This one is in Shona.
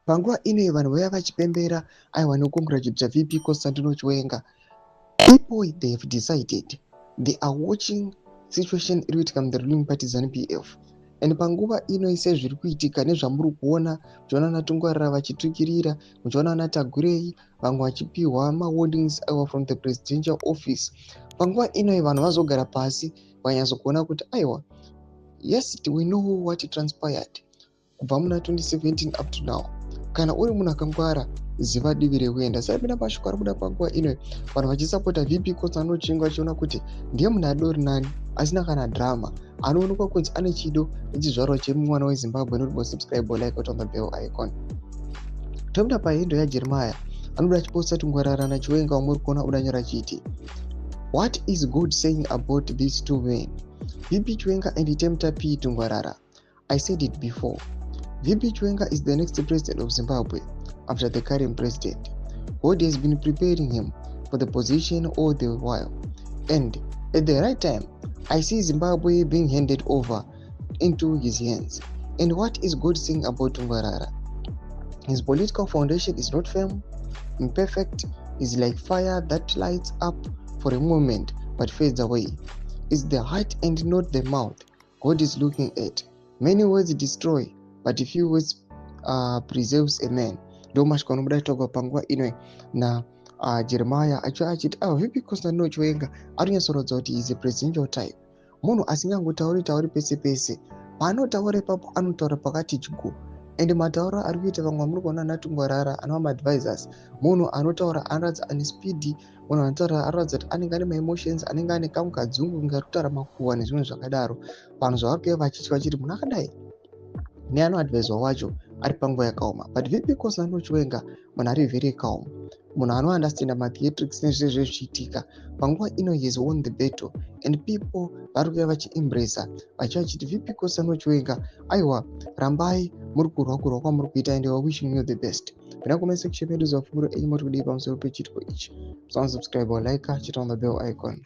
Panguva ino vanhu vaya vachipembera aiwa nocongratulate VP Constantino Chiwenga. People they have decided they are watching situation iri kuitika mu the ruling party ZANU-PF. And panguva ino ise zviri kuitika nezvamuri kuona, muchiona ana Tungwarara vachitukirira, muchiona ana Tagurei vamwe vachipiwa warnings from the presidential office. Panguva ino vanhu vazogara pasi vanyatsokuona kuti aiwa, yes, we know what transpired kubva muna 2017 up to now. Kana uri munhu akangwara, ziva divi rekuenda. Saipinda pashoko ari kuda panguva ino vanhu vachisapota VP Constantino Chiwenga vachiona kuti ndiye munhu adori nani asina kana drama, anoonekwa kunzi ane chido nechizvarwa chemwana weZimbabwe. Notibo subscribe like on the bell icon. Tomuda pahendo yaJeremiah anoda achiposta Tungwarara naChiwenga wamuri kuona udanyora chiti, what is God saying about these two men, VP Chiwenga and Tempter P Tungwarara? I said it before. VP Chiwenga is the next president of Zimbabwe after the current president. God has been preparing him for the position all the while, and at the right time, I see Zimbabwe being handed over into his hands. And what is God saying about Tungwarara? His political foundation is not firm, imperfect, is like fire that lights up for a moment but fades away. It's the heart and not the mouth God is looking at. Many words destroy, but a few words preserves a man. Ndo mashoko anobuda togwa panguva ino na Jeremiah achiti VP Constantino Chiwenga arinyatsoratidza kuti is a presidential type, munhu asingangotauri pese pese, paanotaura ipapo anotaura pakati chigo. And matauro ari kuita vamwe muri kuona ana Tungwarara anova maadvisors, munhu anotaura anoratidza ane speed, munhu anotaura anoratidza kuti anenge ane maemotions, anenge ane kamwe kadzungu kunge ari kutaura makuhwa nezvimwe zvakadaro. Vanhu zvavari kuuya vachiti munhu akadai neanoadvisor wacho ari panguva yakaoma. But VP Constantino Chiwenga munhu ari very calm, munhu anounderstanda matheatrics nezvizvo zvichiitika. Panguva ino he has won the battle and people vari kuuya vachiembrace vachiti VP Constantino Chiwenga, aiwa, rambai muri kurwa kwamuri kuita, and we are wishing you the best. Pina comment section yedu za funguro enyu muri kudii pamusoro pechitiko ichi. Subscribe or like, chita on the bell icon.